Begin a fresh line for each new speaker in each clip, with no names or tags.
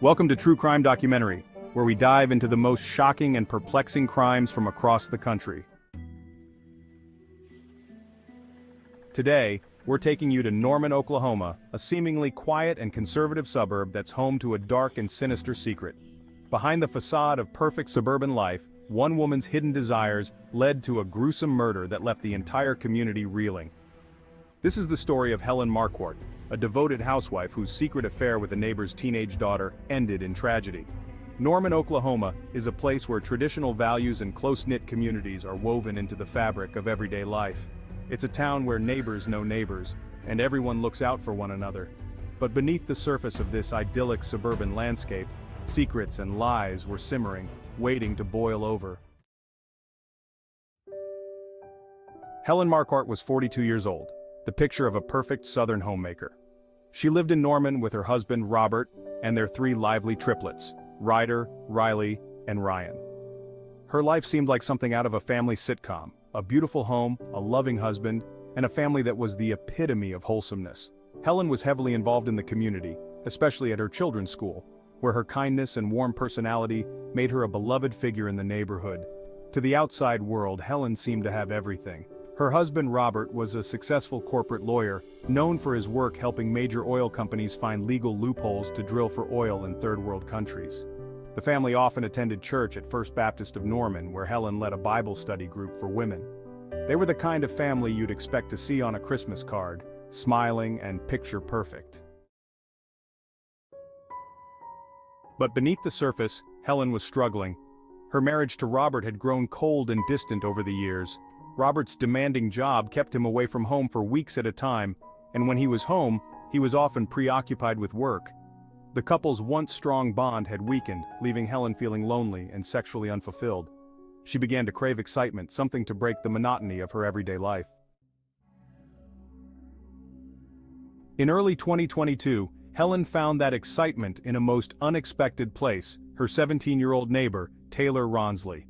Welcome to True Crime Documentary, where we dive into the most shocking and perplexing crimes from across the country. Today, we're taking you to Norman, Oklahoma, a seemingly quiet and conservative suburb that's home to a dark and sinister secret. Behind the facade of perfect suburban life, one woman's hidden desires led to a gruesome murder that left the entire community reeling. This is the story of Helen Marquart, a devoted housewife whose secret affair with a neighbor's teenage daughter ended in tragedy. Norman, Oklahoma, is a place where traditional values and close-knit communities are woven into the fabric of everyday life. It's a town where neighbors know neighbors, and everyone looks out for one another. But beneath the surface of this idyllic suburban landscape, secrets and lies were simmering, waiting to boil over. Helen Marquart was 42 years old, the picture of a perfect Southern homemaker. She lived in Norman with her husband Robert and their three lively triplets, Ryder, Riley, and Ryan. Her life seemed like something out of a family sitcom, a beautiful home, a loving husband, and a family that was the epitome of wholesomeness. Helen was heavily involved in the community, especially at her children's school, where her kindness and warm personality made her a beloved figure in the neighborhood. To the outside world, Helen seemed to have everything. Her husband Robert was a successful corporate lawyer, known for his work helping major oil companies find legal loopholes to drill for oil in third-world countries. The family often attended church at First Baptist of Norman, where Helen led a Bible study group for women. They were the kind of family you'd expect to see on a Christmas card, smiling and picture-perfect. But beneath the surface, Helen was struggling. Her marriage to Robert had grown cold and distant over the years. Robert's demanding job kept him away from home for weeks at a time, and when he was home, he was often preoccupied with work. The couple's once strong bond had weakened, leaving Helen feeling lonely and sexually unfulfilled. She began to crave excitement, something to break the monotony of her everyday life. In early 2022, Helen found that excitement in a most unexpected place, her 17-year-old neighbor, Taylor Ronsley.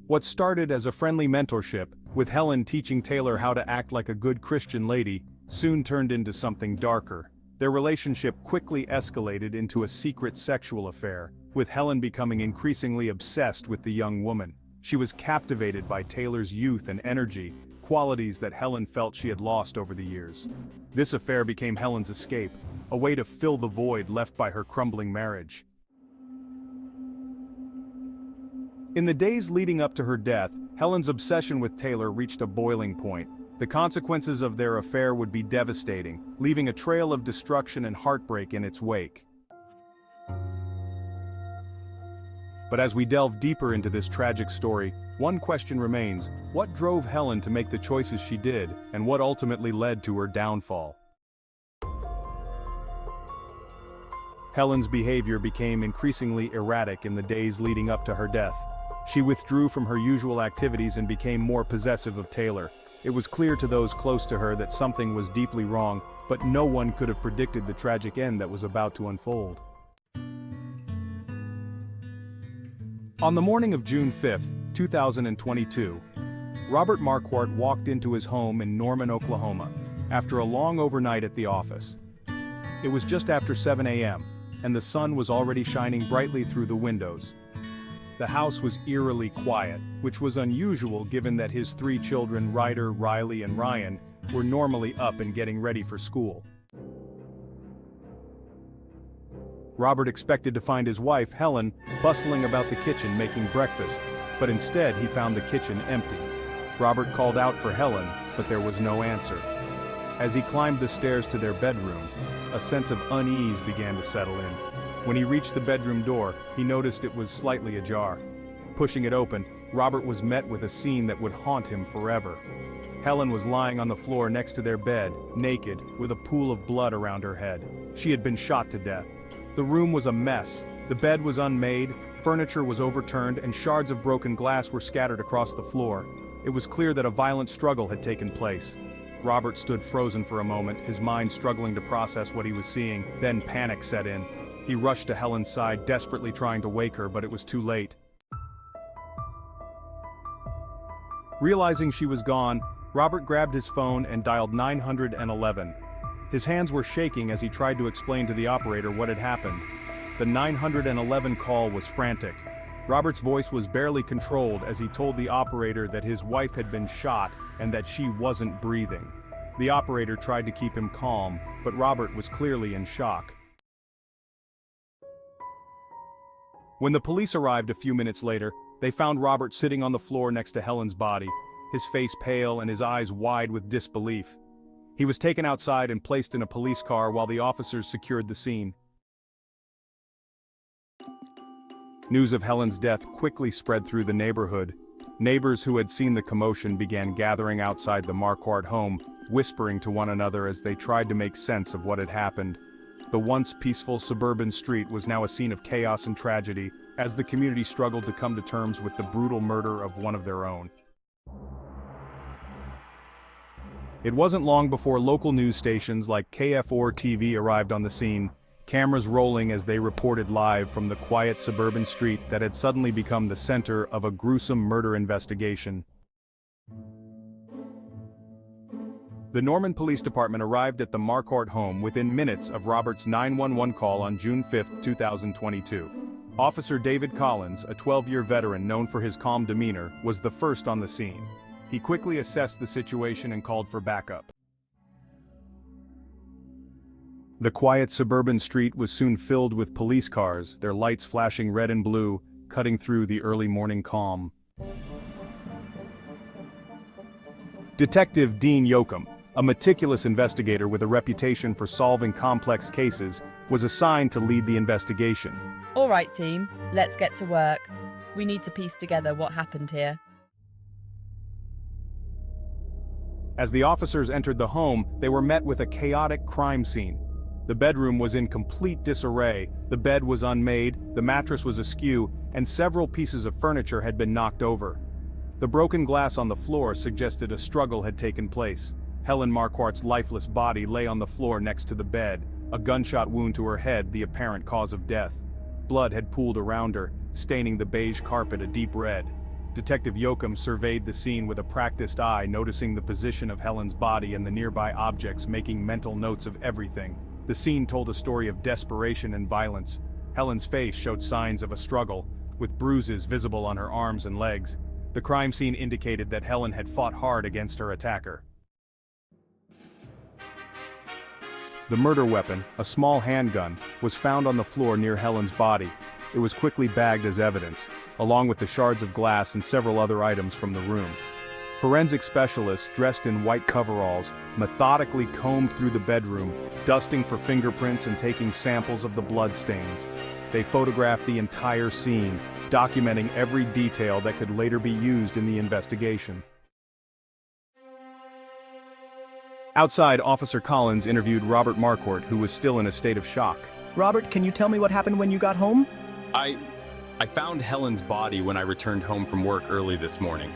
What started as a friendly mentorship, with Helen teaching Taylor how to act like a good Christian lady, soon turned into something darker. Their relationship quickly escalated into a secret sexual affair, with Helen becoming increasingly obsessed with the young woman. She was captivated by Taylor's youth and energy, qualities that Helen felt she had lost over the years. This affair became Helen's escape, a way to fill the void left by her crumbling marriage. In the days leading up to her death, Helen's obsession with Taylor reached a boiling point. The consequences of their affair would be devastating, leaving a trail of destruction and heartbreak in its wake. But as we delve deeper into this tragic story, one question remains: what drove Helen to make the choices she did, and what ultimately led to her downfall? Helen's behavior became increasingly erratic in the days leading up to her death. She withdrew from her usual activities and became more possessive of Taylor. It was clear to those close to her that something was deeply wrong, but no one could have predicted the tragic end that was about to unfold. On the morning of June 5, 2022, Robert Marquart walked into his home in Norman, Oklahoma, after a long overnight at the office. It was just after 7 a.m., and the sun was already shining brightly through the windows. The house was eerily quiet, which was unusual given that his three children, Ryder, Riley, and Ryan, were normally up and getting ready for school. Robert expected to find his wife, Helen, bustling about the kitchen making breakfast, but instead he found the kitchen empty. Robert called out for Helen, but there was no answer. As he climbed the stairs to their bedroom, a sense of unease began to settle in. When he reached the bedroom door, he noticed it was slightly ajar. Pushing it open, Robert was met with a scene that would haunt him forever. Helen was lying on the floor next to their bed, naked, with a pool of blood around her head. She had been shot to death. The room was a mess. The bed was unmade, furniture was overturned, and shards of broken glass were scattered across the floor. It was clear that a violent struggle had taken place. Robert stood frozen for a moment, his mind struggling to process what he was seeing. Then panic set in. He rushed to Helen's side, desperately trying to wake her, but it was too late. Realizing she was gone, Robert grabbed his phone and dialed 911. His hands were shaking as he tried to explain to the operator what had happened. The 911 call was frantic. Robert's voice was barely controlled as he told the operator that his wife had been shot and that she wasn't breathing. The operator tried to keep him calm, but Robert was clearly in shock. When the police arrived a few minutes later, they found Robert sitting on the floor next to Helen's body, his face pale and his eyes wide with disbelief. He was taken outside and placed in a police car while the officers secured the scene. News of Helen's death quickly spread through the neighborhood. Neighbors who had seen the commotion began gathering outside the Marquart home, whispering to one another as they tried to make sense of what had happened. The once peaceful suburban street was now a scene of chaos and tragedy, as the community struggled to come to terms with the brutal murder of one of their own. It wasn't long before local news stations like KFOR TV arrived on the scene, cameras rolling as they reported live from the quiet suburban street that had suddenly become the center of a gruesome murder investigation. The Norman Police Department arrived at the Marquart home within minutes of Robert's 911 call on June 5, 2022. Officer David Collins, a 12-year veteran known for his calm demeanor, was the first on the scene. He quickly assessed the situation and called for backup. The quiet suburban street was soon filled with police cars, their lights flashing red and blue, cutting through the early morning calm. Detective Dean Yoakum, a meticulous investigator with a reputation for solving complex cases, was assigned to lead the investigation.
All right, team, let's get to work. We need to piece together what happened here.
As the officers entered the home, they were met with a chaotic crime scene. The bedroom was in complete disarray, the bed was unmade, the mattress was askew, and several pieces of furniture had been knocked over. The broken glass on the floor suggested a struggle had taken place. Helen Marquart's lifeless body lay on the floor next to the bed, a gunshot wound to her head the apparent cause of death. Blood had pooled around her, staining the beige carpet a deep red. Detective Yoakum surveyed the scene with a practiced eye, noticing the position of Helen's body and the nearby objects, making mental notes of everything. The scene told a story of desperation and violence. Helen's face showed signs of a struggle, with bruises visible on her arms and legs. The crime scene indicated that Helen had fought hard against her attacker. The murder weapon, a small handgun, was found on the floor near Helen's body. It was quickly bagged as evidence, along with the shards of glass and several other items from the room. Forensic specialists, dressed in white coveralls, methodically combed through the bedroom, dusting for fingerprints and taking samples of the bloodstains. They photographed the entire scene, documenting every detail that could later be used in the investigation. Outside, Officer Collins interviewed Robert Marquart, who was still in a state of shock.
Robert, can you tell me what happened when you got home?
I found Helen's body when I returned home from work early this morning.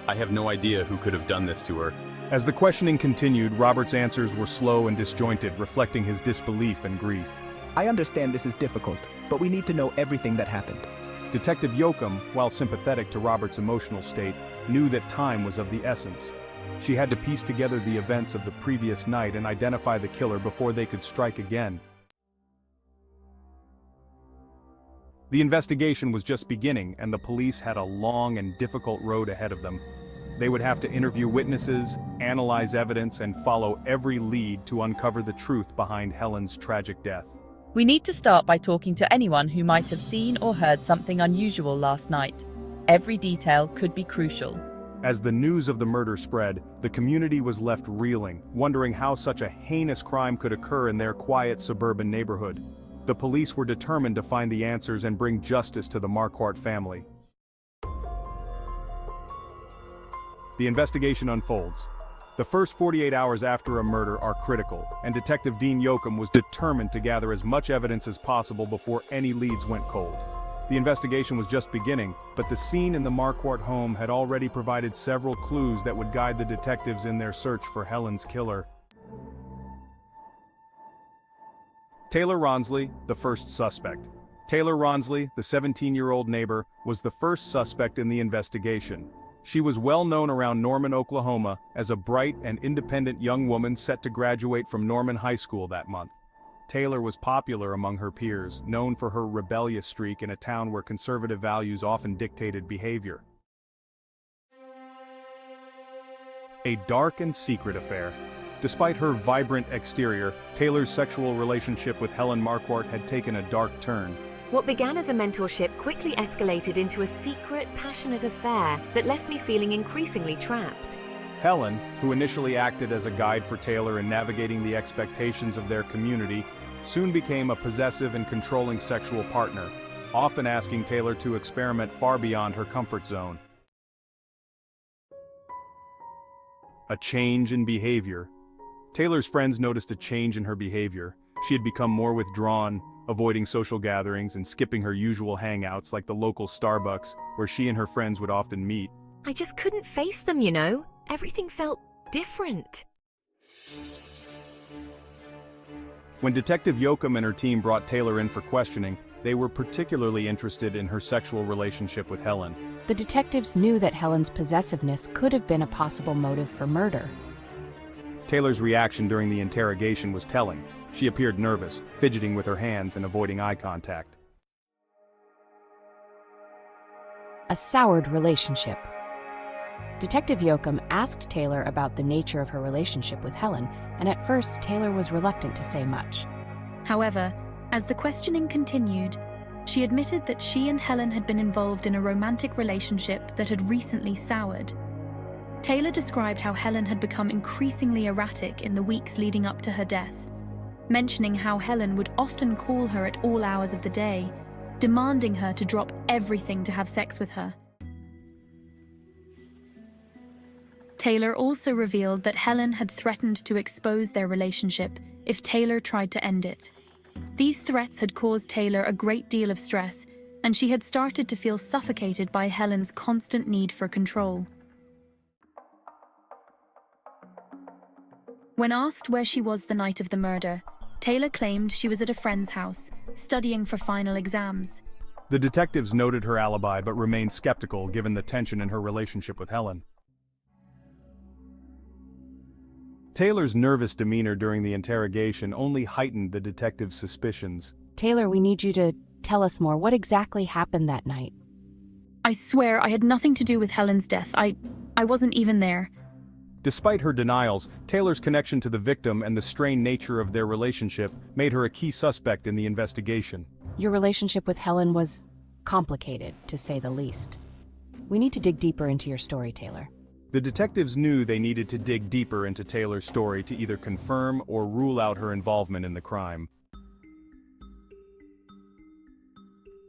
I have no idea who could have done this to her.
As the questioning continued, Robert's answers were slow and disjointed, reflecting his disbelief and grief.
I understand this is difficult, but we need to know everything that happened.
Detective Yoakum, while sympathetic to Robert's emotional state, knew that time was of the essence. She had to piece together the events of the previous night and identify the killer before they could strike again. The investigation was just beginning, and the police had a long and difficult road ahead of them. They would have to interview witnesses, analyze evidence, and follow every lead to uncover the truth behind Helen's tragic death.
We need to start by talking to anyone who might have seen or heard something unusual last night. Every detail could be crucial.
As the news of the murder spread, the community was left reeling, wondering how such a heinous crime could occur in their quiet suburban neighborhood. The police were determined to find the answers and bring justice to the Marquart family. The investigation unfolds. The first 48 hours after a murder are critical, and Detective Dean Yoakum was determined to gather as much evidence as possible before any leads went cold. The investigation was just beginning, but the scene in the Marquart home had already provided several clues that would guide the detectives in their search for Helen's killer. Taylor Ronsley, the first suspect. Taylor Ronsley, the 17-year-old neighbor, was the first suspect in the investigation. She was well known around Norman, Oklahoma, as a bright and independent young woman set to graduate from Norman High School that month. Taylor was popular among her peers, known for her rebellious streak in a town where conservative values often dictated behavior. A dark and secret affair. Despite her vibrant exterior, Taylor's sexual relationship with Helen Marquart had taken a dark turn.
What began as a mentorship quickly escalated into a secret, passionate affair that left me feeling increasingly trapped.
Helen, who initially acted as a guide for Taylor in navigating the expectations of their community, soon became a possessive and controlling sexual partner, often asking Taylor to experiment far beyond her comfort zone. A change in behavior. Taylor's friends noticed a change in her behavior. She had become more withdrawn, avoiding social gatherings and skipping her usual hangouts like the local Starbucks, where she and her friends would often meet.
I just couldn't face them, you know? Everything felt different.
When Detective Yoakum and her team brought Taylor in for questioning, they were particularly interested in her sexual relationship with Helen.
The detectives knew that Helen's possessiveness could have been a possible motive for murder.
Taylor's reaction during the interrogation was telling. She appeared nervous, fidgeting with her hands and avoiding eye contact.
A soured relationship. Detective Yoakum asked Taylor about the nature of her relationship with Helen, and at first Taylor was reluctant to say much.
However, as the questioning continued, she admitted that she and Helen had been involved in a romantic relationship that had recently soured. Taylor described how Helen had become increasingly erratic in the weeks leading up to her death, mentioning how Helen would often call her at all hours of the day, demanding her to drop everything to have sex with her. Taylor also revealed that Helen had threatened to expose their relationship if Taylor tried to end it. These threats had caused Taylor a great deal of stress, and she had started to feel suffocated by Helen's constant need for control. When asked where she was the night of the murder, Taylor claimed she was at a friend's house, studying for final exams.
The detectives noted her alibi but remained skeptical given the tension in her relationship with Helen. Taylor's nervous demeanor during the interrogation only heightened the detectives' suspicions.
Taylor, we need you to tell us more. What exactly happened that night?
I swear I had nothing to do with Helen's death. I wasn't even there.
Despite her denials, Taylor's connection to the victim and the strained nature of their relationship made her a key suspect in the investigation.
Your relationship with Helen was complicated, to say the least. We need to dig deeper into your story, Taylor.
The detectives knew they needed to dig deeper into Taylor's story to either confirm or rule out her involvement in the crime.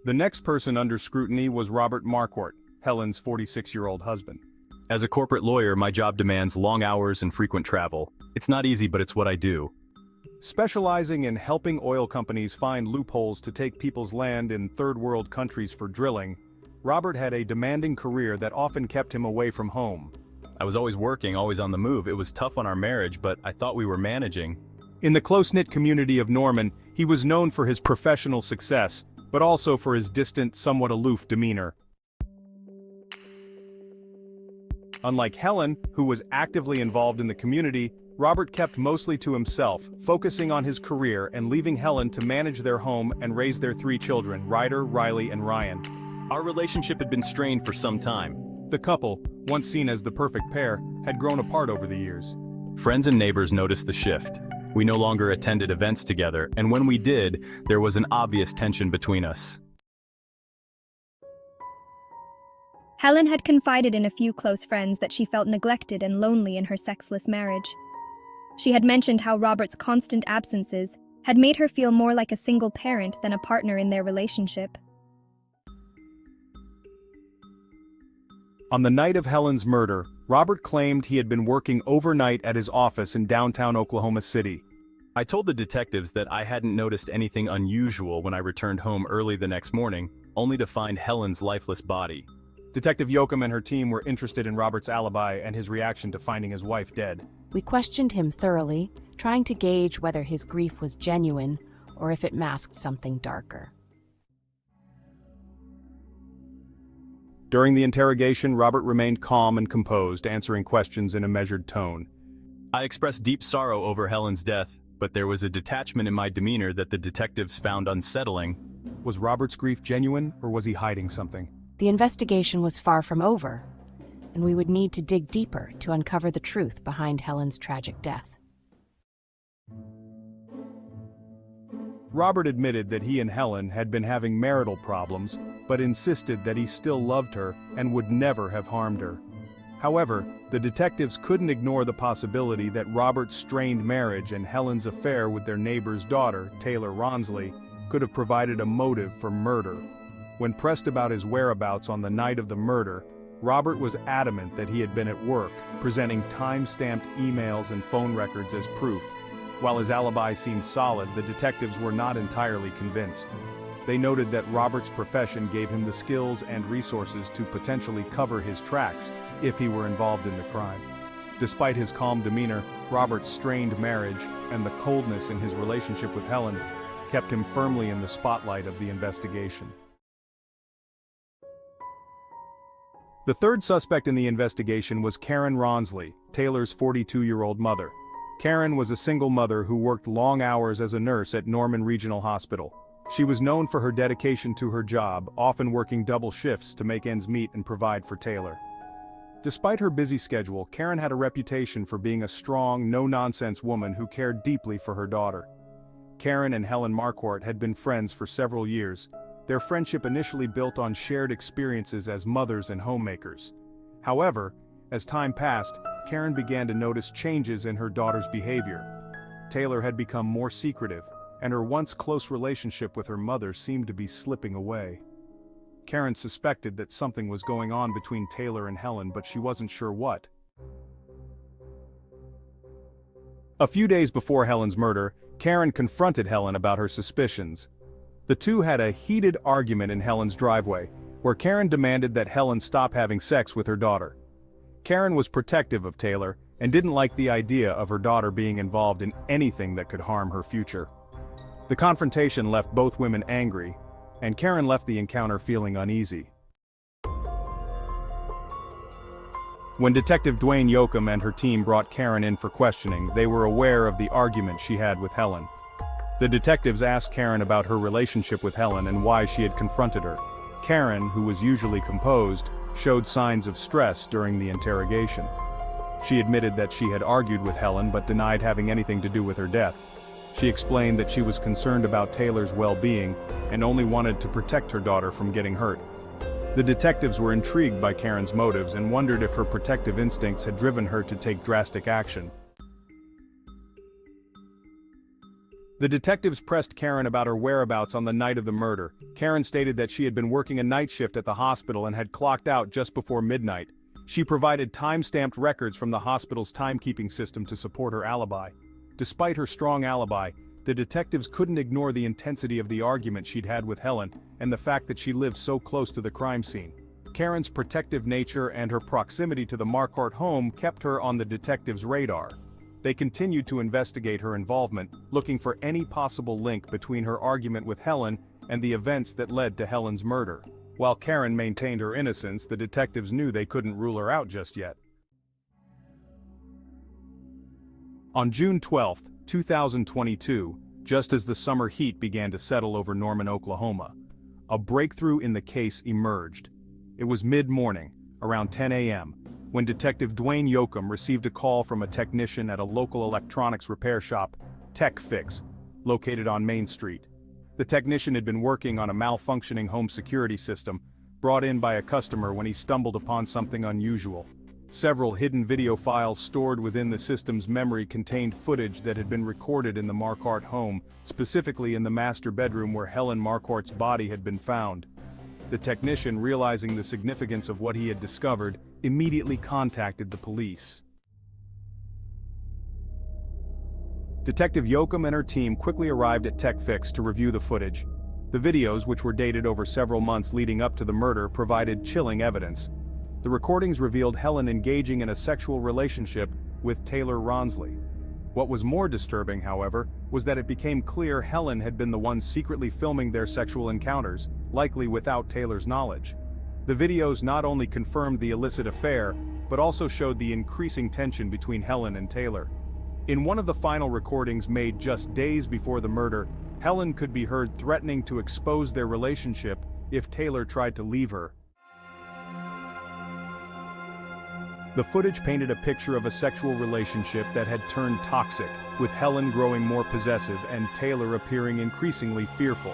The next person under scrutiny was Robert Marquart, Helen's 46-year-old husband.
As a corporate lawyer, my job demands long hours and frequent travel. It's not easy, but it's what I do.
Specializing in helping oil companies find loopholes to take people's land in third-world countries for drilling, Robert had a demanding career that often kept him away from home.
I was always working, always on the move. It was tough on our marriage, but I thought we were managing.
In the close-knit community of Norman, he was known for his professional success, but also for his distant, somewhat aloof demeanor. Unlike Helen, who was actively involved in the community, Robert kept mostly to himself, focusing on his career and leaving Helen to manage their home and raise their 3 children, Ryder, Riley, and Ryan.
Our relationship had been strained for some time.
The couple, once seen as the perfect pair, had grown apart over the years.
Friends and neighbors noticed the shift. We no longer attended events together, and when we did, there was an obvious tension between us.
Helen had confided in a few close friends that she felt neglected and lonely in her sexless marriage. She had mentioned how Robert's constant absences had made her feel more like a single parent than a partner in their relationship.
On the night of Helen's murder, Robert claimed he had been working overnight at his office in downtown Oklahoma City.
I told the detectives that I hadn't noticed anything unusual when I returned home early the next morning, only to find Helen's lifeless body.
Detective Yoakum and her team were interested in Robert's alibi and his reaction to finding his wife dead.
We questioned him thoroughly, trying to gauge whether his grief was genuine or if it masked something darker.
During the interrogation, Robert remained calm and composed, answering questions in a measured tone.
I expressed deep sorrow over Helen's death, but there was a detachment in my demeanor that the detectives found unsettling.
Was Robert's grief genuine, or was he hiding something?
The investigation was far from over, and we would need to dig deeper to uncover the truth behind Helen's tragic death.
Robert admitted that he and Helen had been having marital problems, but insisted that he still loved her and would never have harmed her. However, the detectives couldn't ignore the possibility that Robert's strained marriage and Helen's affair with their neighbor's daughter, Taylor Ronsley, could have provided a motive for murder. When pressed about his whereabouts on the night of the murder, Robert was adamant that he had been at work, presenting time-stamped emails and phone records as proof. While his alibi seemed solid, the detectives were not entirely convinced. They noted that Robert's profession gave him the skills and resources to potentially cover his tracks if he were involved in the crime. Despite his calm demeanor, Robert's strained marriage and the coldness in his relationship with Helen kept him firmly in the spotlight of the investigation. The third suspect in the investigation was Karen Ronsley, Taylor's 42-year-old mother. Karen was a single mother who worked long hours as a nurse at Norman Regional Hospital. She was known for her dedication to her job, often working double shifts to make ends meet and provide for Taylor. Despite her busy schedule, Karen had a reputation for being a strong, no-nonsense woman who cared deeply for her daughter. Karen and Helen Marquart had been friends for several years. Their friendship initially built on shared experiences as mothers and homemakers. However, as time passed, Karen began to notice changes in her daughter's behavior. Taylor had become more secretive, and her once close relationship with her mother seemed to be slipping away. Karen suspected that something was going on between Taylor and Helen, but she wasn't sure what. A few days before Helen's murder, Karen confronted Helen about her suspicions. The two had a heated argument in Helen's driveway, where Karen demanded that Helen stop having sex with her daughter. Karen was protective of Taylor and didn't like the idea of her daughter being involved in anything that could harm her future. The confrontation left both women angry, and Karen left the encounter feeling uneasy. When Detective Dwayne Yoakum and her team brought Karen in for questioning, they were aware of the argument she had with Helen. The detectives asked Karen about her relationship with Helen and why she had confronted her. Karen, who was usually composed, showed signs of stress during the interrogation. She admitted that she had argued with Helen but denied having anything to do with her death. She explained that she was concerned about Taylor's well-being and only wanted to protect her daughter from getting hurt. The detectives were intrigued by Karen's motives and wondered if her protective instincts had driven her to take drastic action. The detectives pressed Karen about her whereabouts on the night of the murder. Karen stated that she had been working a night shift at the hospital and had clocked out just before midnight. She provided time-stamped records from the hospital's timekeeping system to support her alibi. Despite her strong alibi, the detectives couldn't ignore the intensity of the argument she'd had with Helen and the fact that she lived so close to the crime scene. Karen's protective nature and her proximity to the Marquart home kept her on the detectives' radar. They continued to investigate her involvement, looking for any possible link between her argument with Helen and the events that led to Helen's murder. While Karen maintained her innocence, the detectives knew they couldn't rule her out just yet. On June 12, 2022, just as the summer heat began to settle over Norman, Oklahoma, a breakthrough in the case emerged. It was mid-morning, around 10 a.m., when Detective Dwayne Yoakum received a call from a technician at a local electronics repair shop, Tech Fix, located on Main Street. The technician had been working on a malfunctioning home security system, brought in by a customer when he stumbled upon something unusual. Several hidden video files stored within the system's memory contained footage that had been recorded in the Marquart home, specifically in the master bedroom where Helen Marquart's body had been found. The technician, realizing the significance of what he had discovered, immediately contacted the police. Detective Yoakum and her team quickly arrived at Tech Fix to review the footage. The videos, which were dated over several months leading up to the murder, provided chilling evidence. The recordings revealed Helen engaging in a sexual relationship with Taylor Ronsley. What was more disturbing, however, was that it became clear Helen had been the one secretly filming their sexual encounters, likely without Taylor's knowledge. The videos not only confirmed the illicit affair, but also showed the increasing tension between Helen and Taylor. In one of the final recordings made just days before the murder, Helen could be heard threatening to expose their relationship if Taylor tried to leave her. The footage painted a picture of a sexual relationship that had turned toxic, with Helen growing more possessive and Taylor appearing increasingly fearful.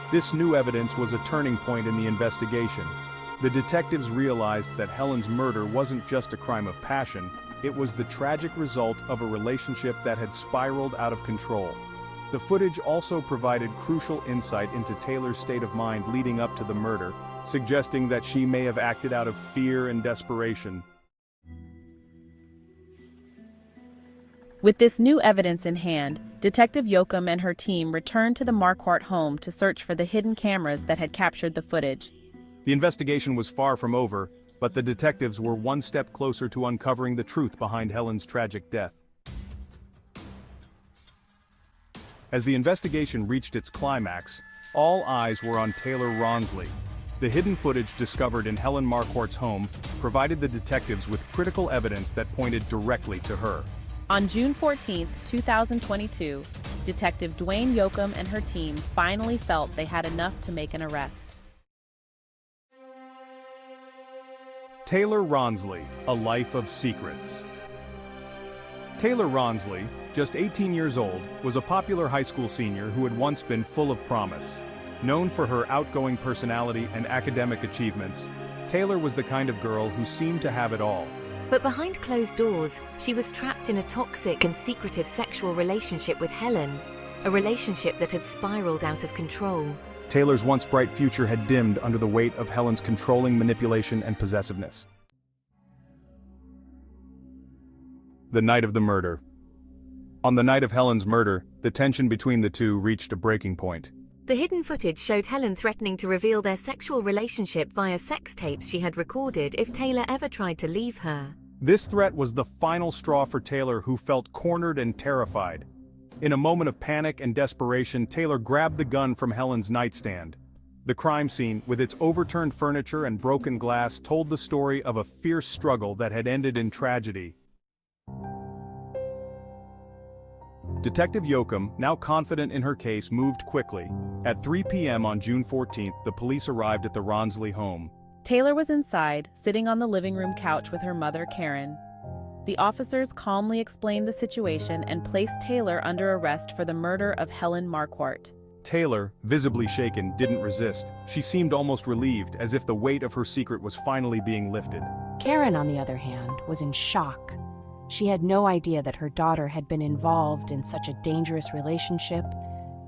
This new evidence was a turning point in the investigation. The detectives realized that Helen's murder wasn't just a crime of passion, it was the tragic result of a relationship that had spiraled out of control. The footage also provided crucial insight into Taylor's state of mind leading up to the murder, suggesting that she may have acted out of fear and desperation.
With this new evidence in hand, Detective Yoakum and her team returned to the Marquart home to search for the hidden cameras that had captured the footage.
The investigation was far from over, but the detectives were one step closer to uncovering the truth behind Helen's tragic death. As the investigation reached its climax, all eyes were on Taylor Ronsley. The hidden footage discovered in Helen Marquart's home provided the detectives with critical evidence that pointed directly to her.
On June 14, 2022, Detective Dwayne Yoakum and her team finally felt they had enough to make an arrest.
Taylor Ronsley, A Life of Secrets. Taylor Ronsley, just 18 years old, was a popular high school senior who had once been full of promise. Known for her outgoing personality and academic achievements, Taylor was the kind of girl who seemed to have it all.
But behind closed doors, she was trapped in a toxic and secretive sexual relationship with Helen, a relationship that had spiraled out of control.
Taylor's once bright future had dimmed under the weight of Helen's controlling manipulation and possessiveness. The night of the murder. On the night of Helen's murder, the tension between the two reached a breaking point.
The hidden footage showed Helen threatening to reveal their sexual relationship via sex tapes she had recorded if Taylor ever tried to leave her.
This threat was the final straw for Taylor, who felt cornered and terrified. In a moment of panic and desperation, Taylor grabbed the gun from Helen's nightstand. The crime scene, with its overturned furniture and broken glass, told the story of a fierce struggle that had ended in tragedy. Detective Yoakum, now confident in her case, moved quickly. At 3 p.m. on June 14th, the police arrived at the Ronsley home.
Taylor was inside, sitting on the living room couch with her mother, Karen. The officers calmly explained the situation and placed Taylor under arrest for the murder of Helen Marquart.
Taylor, visibly shaken, didn't resist. She seemed almost relieved, as if the weight of her secret was finally being lifted.
Karen, on the other hand, was in shock. She had no idea that her daughter had been involved in such a dangerous relationship,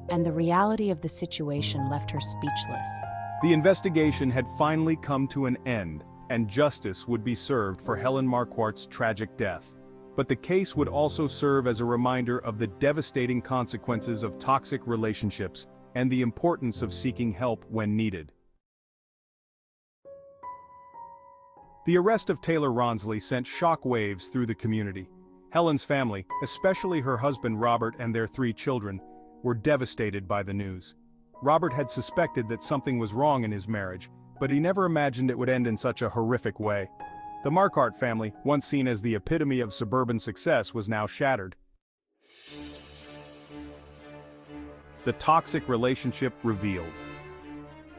and the reality of the situation left her speechless.
The investigation had finally come to an end, and justice would be served for Helen Marquart's tragic death. But the case would also serve as a reminder of the devastating consequences of toxic relationships and the importance of seeking help when needed. The arrest of Taylor Ronsley sent shock waves through the community. Helen's family, especially her husband Robert and their 3 children, were devastated by the news. Robert had suspected that something was wrong in his marriage, but he never imagined it would end in such a horrific way. The Marquart family, once seen as the epitome of suburban success, was now shattered. The toxic relationship revealed.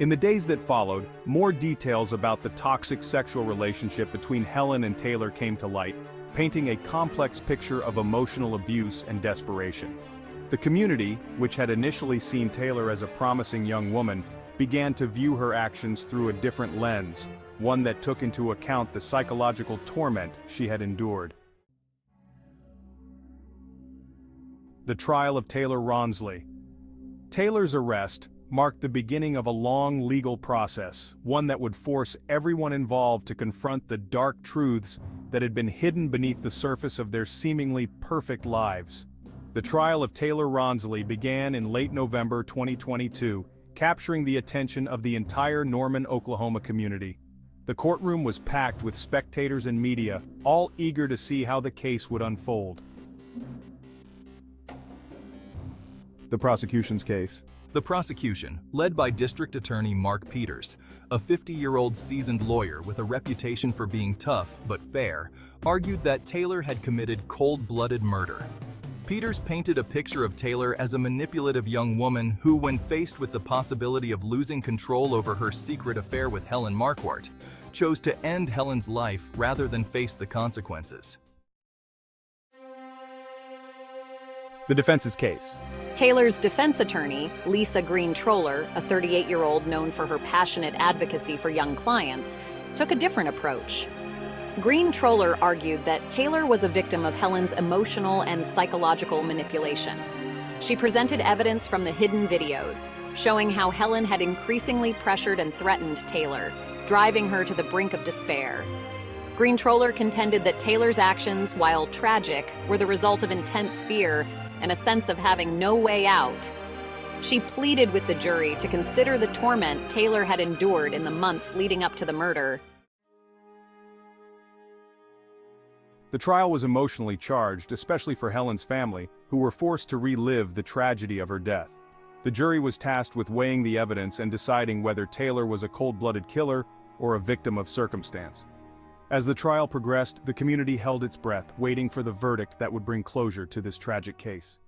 In the days that followed, more details about the toxic sexual relationship between Helen and Taylor came to light, painting a complex picture of emotional abuse and desperation. The community, which had initially seen Taylor as a promising young woman, began to view her actions through a different lens, one that took into account the psychological torment she had endured. The trial of Taylor Ronsley. Taylor's arrest marked the beginning of a long legal process, one that would force everyone involved to confront the dark truths that had been hidden beneath the surface of their seemingly perfect lives. The trial of Taylor Ronsley began in late November 2022, capturing the attention of the entire Norman, Oklahoma community. The courtroom was packed with spectators and media, all eager to see how the case would unfold. The prosecution's case.
The prosecution, led by District Attorney Mark Peters, a 50-year-old seasoned lawyer with a reputation for being tough but fair, argued that Taylor had committed cold-blooded murder. Peters painted a picture of Taylor as a manipulative young woman who, when faced with the possibility of losing control over her secret affair with Helen Marquart, chose to end Helen's life rather than face the consequences.
The defense's case.
Taylor's defense attorney, Lisa Green-Troller, a 38-year-old known for her passionate advocacy for young clients, took a different approach. Green-Troller argued that Taylor was a victim of Helen's emotional and psychological manipulation. She presented evidence from the hidden videos, showing how Helen had increasingly pressured and threatened Taylor, driving her to the brink of despair. Green-Troller contended that Taylor's actions, while tragic, were the result of intense fear and a sense of having no way out. She pleaded with the jury to consider the torment Taylor had endured in the months leading up to the murder.
The trial was emotionally charged, especially for Helen's family, who were forced to relive the tragedy of her death. The jury was tasked with weighing the evidence and deciding whether Taylor was a cold-blooded killer or a victim of circumstance. As the trial progressed, the community held its breath, waiting for the verdict that would bring closure to this tragic case.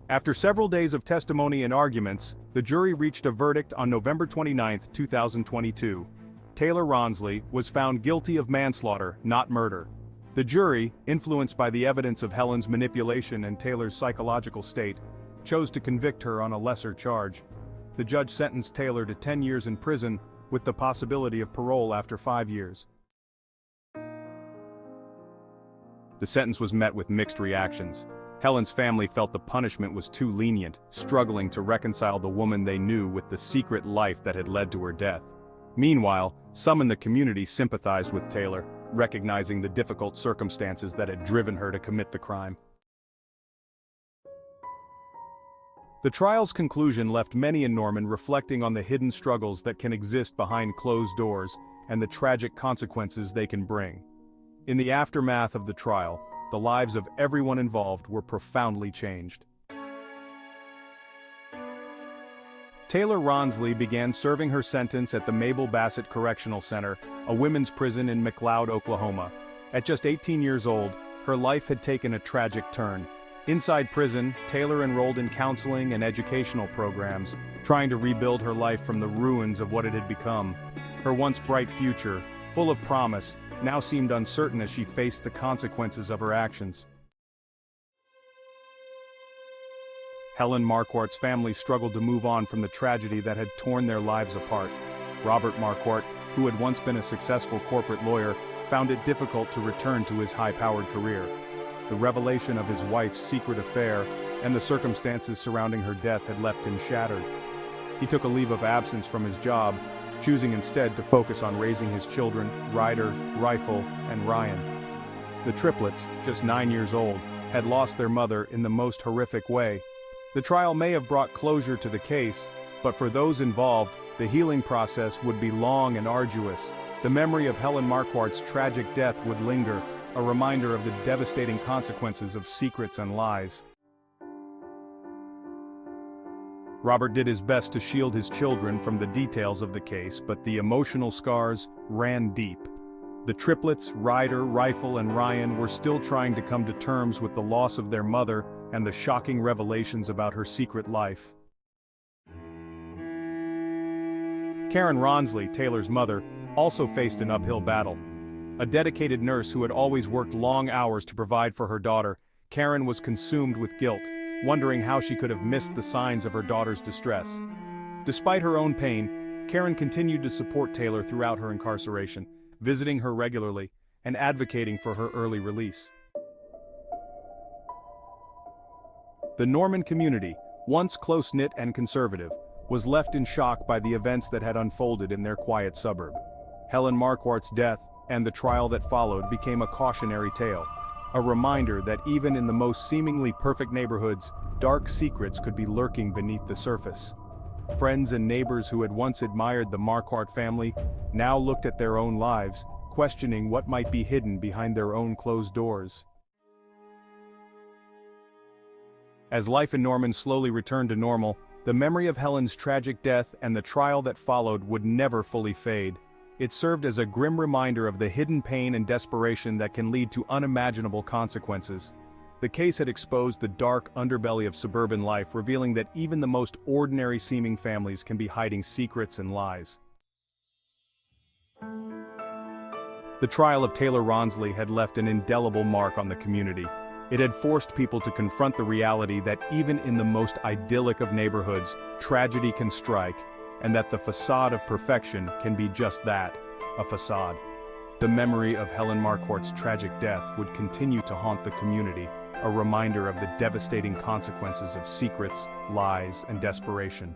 After several days of testimony and arguments, the jury reached a verdict on November 29, 2022. Taylor Ronsley was found guilty of manslaughter, not murder. The jury, influenced by the evidence of Helen's manipulation and Taylor's psychological state, chose to convict her on a lesser charge. The judge sentenced Taylor to 10 years in prison, with the possibility of parole after 5 years. The sentence was met with mixed reactions. Helen's family felt the punishment was too lenient, struggling to reconcile the woman they knew with the secret life that had led to her death. Meanwhile, some in the community sympathized with Taylor, recognizing the difficult circumstances that had driven her to commit the crime. The trial's conclusion left many in Norman reflecting on the hidden struggles that can exist behind closed doors and the tragic consequences they can bring. In the aftermath of the trial, the lives of everyone involved were profoundly changed. Taylor Ronsley began serving her sentence at the Mabel Bassett Correctional Center, a women's prison in McLeod, Oklahoma. At just 18 years old, her life had taken a tragic turn. Inside prison, Taylor enrolled in counseling and educational programs, trying to rebuild her life from the ruins of what it had become. Her once bright future, full of promise, now seemed uncertain as she faced the consequences of her actions. Helen Marquart's family struggled to move on from the tragedy that had torn their lives apart. Robert Marquart, who had once been a successful corporate lawyer, found it difficult to return to his high-powered career. The revelation of his wife's secret affair and the circumstances surrounding her death had left him shattered. He took a leave of absence from his job, choosing instead to focus on raising his children, Ryder, Rifle, and Ryan. The triplets, just 9 years old, had lost their mother in the most horrific way. The trial may have brought closure to the case, but for those involved, the healing process would be long and arduous. The memory of Helen Marquart's tragic death would linger, a reminder of the devastating consequences of secrets and lies. Robert did his best to shield his children from the details of the case, but the emotional scars ran deep. The triplets, Ryder, Rifle, and Ryan, were still trying to come to terms with the loss of their mother and the shocking revelations about her secret life. Karen Ronsley, Taylor's mother, also faced an uphill battle. A dedicated nurse who had always worked long hours to provide for her daughter, Karen was consumed with guilt, wondering how she could have missed the signs of her daughter's distress. Despite her own pain, Karen continued to support Taylor throughout her incarceration, visiting her regularly and advocating for her early release. The Norman community, once close-knit and conservative, was left in shock by the events that had unfolded in their quiet suburb. Helen Marquart's death and the trial that followed became a cautionary tale, a reminder that even in the most seemingly perfect neighborhoods, dark secrets could be lurking beneath the surface. Friends and neighbors who had once admired the Marquart family now looked at their own lives, questioning what might be hidden behind their own closed doors. As life in Norman slowly returned to normal, the memory of Helen's tragic death and the trial that followed would never fully fade. It served as a grim reminder of the hidden pain and desperation that can lead to unimaginable consequences. The case had exposed the dark underbelly of suburban life, revealing that even the most ordinary-seeming families can be hiding secrets and lies. The trial of Taylor Ronsley had left an indelible mark on the community. It had forced people to confront the reality that even in the most idyllic of neighborhoods, tragedy can strike, and that the facade of perfection can be just that, a facade. The memory of Helen Marquart's tragic death would continue to haunt the community, a reminder of the devastating consequences of secrets, lies, and desperation.